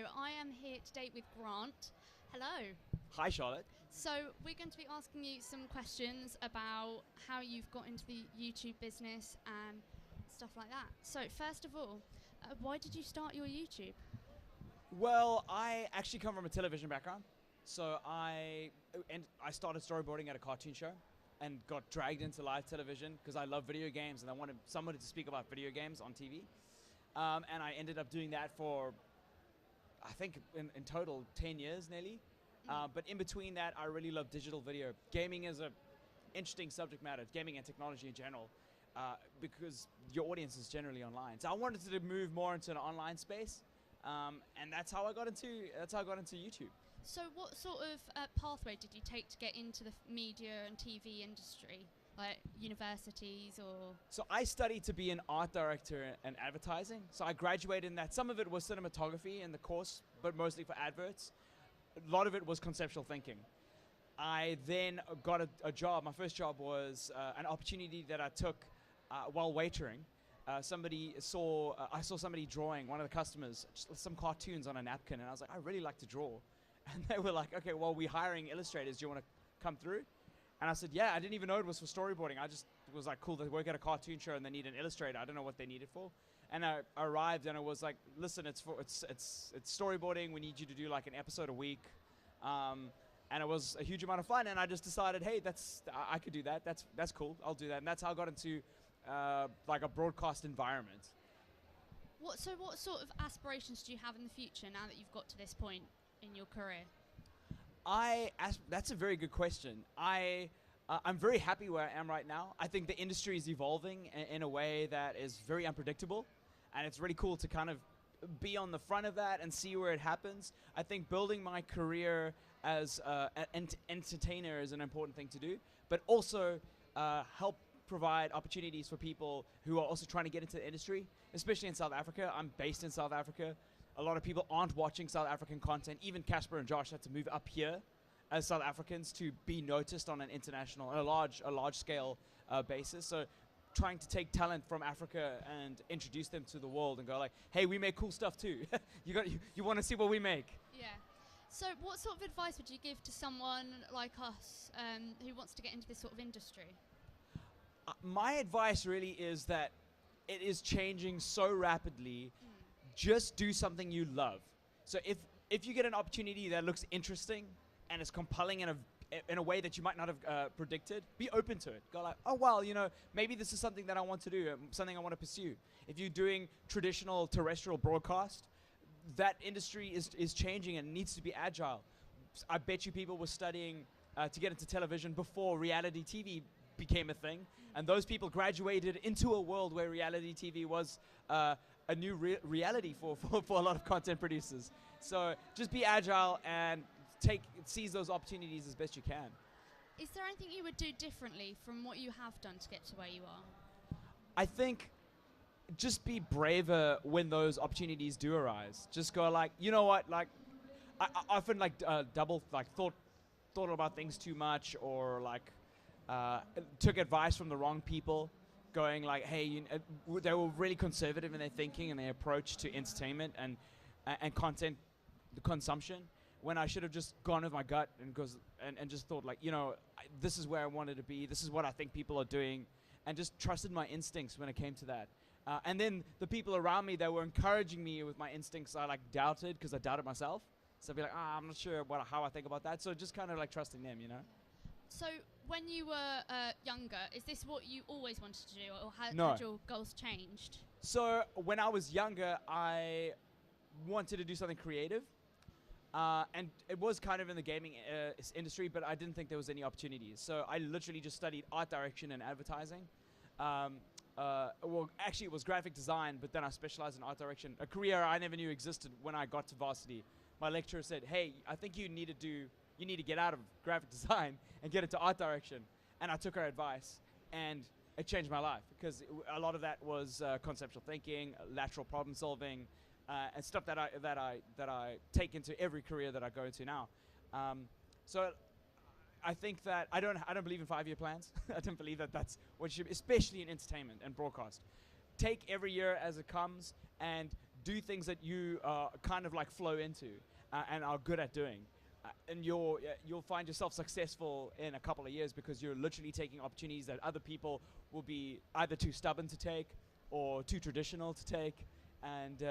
I am here today with Grant. Hello. Hi, Charlotte. So we're going to be asking you some questions about how you've got into the YouTube business and stuff like that. So first of all, why did you start your YouTube? Well, I actually come from a television background, so I started storyboarding at a cartoon show, and got dragged into live television because I love video games and I wanted somebody to speak about video games on TV, and I ended up doing that for I think in total 10 years nearly. But in between that, I really love digital video. Gaming is a interesting subject matter, gaming and technology in general, because your audience is generally online. So I wanted to move more into an online space, and that's how I got into YouTube. So what sort of pathway did you take to get into the media and TV industry? Like universities or? So I studied to be an art director and advertising. So I graduated in that. Some of it was cinematography in the course, but mostly for adverts. A lot of it was conceptual thinking. I then got a job. My first job was an opportunity that I took while waitering. I saw somebody drawing, one of the customers, some cartoons on a napkin, and I was like, I really like to draw. And they were like, okay, well, we're hiring illustrators. Do you want to come through? And I said, yeah. I didn't even know it was for storyboarding. I just was like, cool, they work at a cartoon show and they need an illustrator. I don't know what they need it for. And I arrived and it was like, listen, it's storyboarding. We need you to do like an episode a week. And it was a huge amount of fun. And I just decided, hey, I could do that. That's cool. I'll do that. And that's how I got into like a broadcast environment. So what sort of aspirations do you have in the future now that you've got to this point in your career? That's a very good question. I'm very happy where I am right now. I think the industry is evolving in a way that is very unpredictable, and it's really cool to kind of be on the front of that and see where it happens. I think building my career as an entertainer is an important thing to do, but also help provide opportunities for people who are also trying to get into the industry, especially in South Africa. I'm based in South Africa. A lot of people aren't watching South African content. Even Casper and Josh had to move up here as South Africans to be noticed on an international, a large scale basis. So trying to take talent from Africa and introduce them to the world and go like, hey, we make cool stuff too. You want to see what we make? Yeah. So what sort of advice would you give to someone like us who wants to get into this sort of industry? My advice really is that it is changing so rapidly. Just do something you love. So if you get an opportunity that looks interesting and is compelling in a way that you might not have predicted, be open to it. Go like, oh well, maybe this is something that I want to do, something I want to pursue. If you're doing traditional terrestrial broadcast, that industry is changing and needs to be agile. I bet you people were studying to get into television before reality TV became a thing, and those people graduated into a world where reality TV was a new reality for a lot of content producers. So just be agile and seize those opportunities as best you can. Is there anything you would do differently from what you have done to get to where you are? I think just be braver when those opportunities do arise. Just go like, you know what, like I often like thought about things too much, or like took advice from the wrong people, going like, hey, they were really conservative in their thinking and their approach to entertainment and content consumption, when I should have just gone with my gut and just thought like, this is where I wanted to be, this is what I think people are doing, and just trusted my instincts when it came to that. And then the people around me that were encouraging me with my instincts, I like doubted because I doubted myself. So I'd be like, I'm not sure how I think about that. So just kind of like trusting them. So when you were younger, is this what you always wanted to do, or had your goals changed? So when I was younger, I wanted to do something creative. And it was kind of in the gaming industry, but I didn't think there was any opportunities. So I literally just studied art direction and advertising. Well, actually, it was graphic design, but then I specialized in art direction, a career I never knew existed when I got to varsity. My lecturer said, hey, I think you need to get out of graphic design and get into art direction. And I took her advice, and it changed my life, because a lot of that was conceptual thinking, lateral problem solving, and stuff that I take into every career that I go into now. So I think that I don't believe in 5-year plans. I don't believe that that's what you should, especially in entertainment and broadcast. Take every year as it comes and do things that you kind of like flow into and are good at doing. And you'll find yourself successful in a couple of years because you're literally taking opportunities that other people will be either too stubborn to take or too traditional to take, and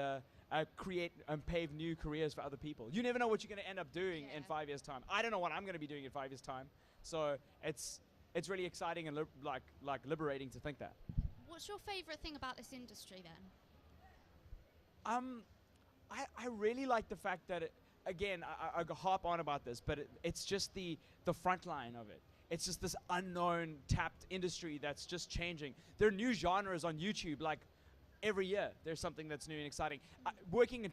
create and pave new careers for other people. You never know what you're going to end up doing in 5 years' time. I don't know what I'm going to be doing in 5 years' time. So it's really exciting and like liberating to think that. What's your favorite thing about this industry then? I really like the fact that again, I harp on about this, but it's just the front line of it. It's just this unknown, tapped industry that's just changing. There are new genres on YouTube, like every year there's something that's new and exciting. Working in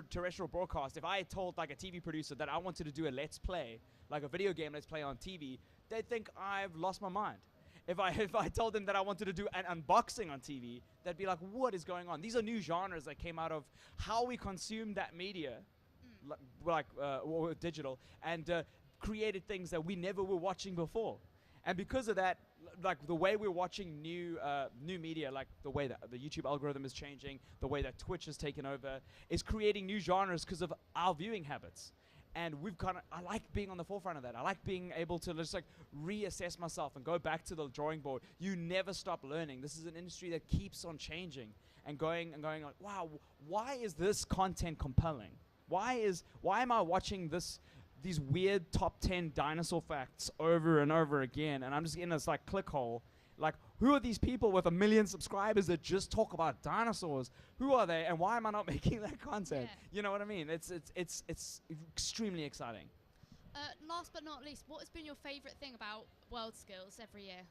terrestrial broadcast, if I had told like a TV producer that I wanted to do a let's play, like a video game let's play on TV, they'd think I've lost my mind. If I told them that I wanted to do an unboxing on TV, they'd be like, what is going on? These are new genres that came out of how we consume that media, or digital, and created things that we never were watching before. And because of that, like the way we're watching new media, like the way that the YouTube algorithm is changing, the way that Twitch has taken over, is creating new genres because of our viewing habits. And I like being on the forefront of that. I like being able to just like reassess myself and go back to the drawing board. You never stop learning. This is an industry that keeps on changing and going like, wow, why is this content compelling? Why am I watching these weird top 10 dinosaur facts over and over again, and I'm just in this like click hole? Like, who are these people with 1 million subscribers that just talk about dinosaurs? Who are they, and why am I not making that content? Yeah. You know what I mean? It's extremely exciting. Last but not least, what has been your favorite thing about World Skills every year?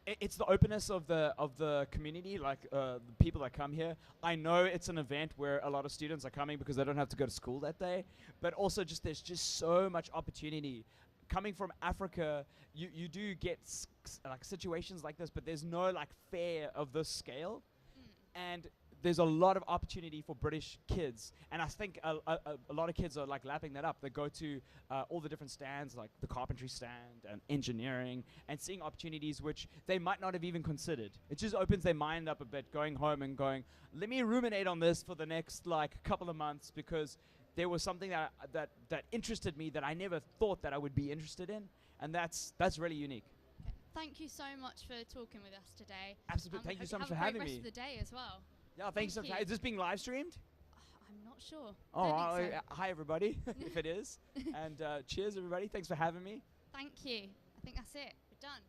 It's the openness of the community, like the people that come here. I know it's an event where a lot of students are coming because they don't have to go to school that day, but also there's just so much opportunity. Coming from Africa, you do get like situations like this, but there's no like fair of this scale, and there's a lot of opportunity for British kids, and I think a lot of kids are like lapping that up. They go to all the different stands, like the carpentry stand and engineering, and seeing opportunities which they might not have even considered. It just opens their mind up a bit, going home and going, let me ruminate on this for the next like couple of months, because there was something that interested me that I never thought that I would be interested in, and that's really unique. Okay. Thank you so much for talking with us today. Absolutely. Thank you so much for having me. Have a great rest of the day as well. Yeah, thanks so much. Is this being live streamed? I'm not sure. Oh, Don't think so. Hi everybody, if it is. And cheers everybody. Thanks for having me. Thank you. I think that's it. We're done.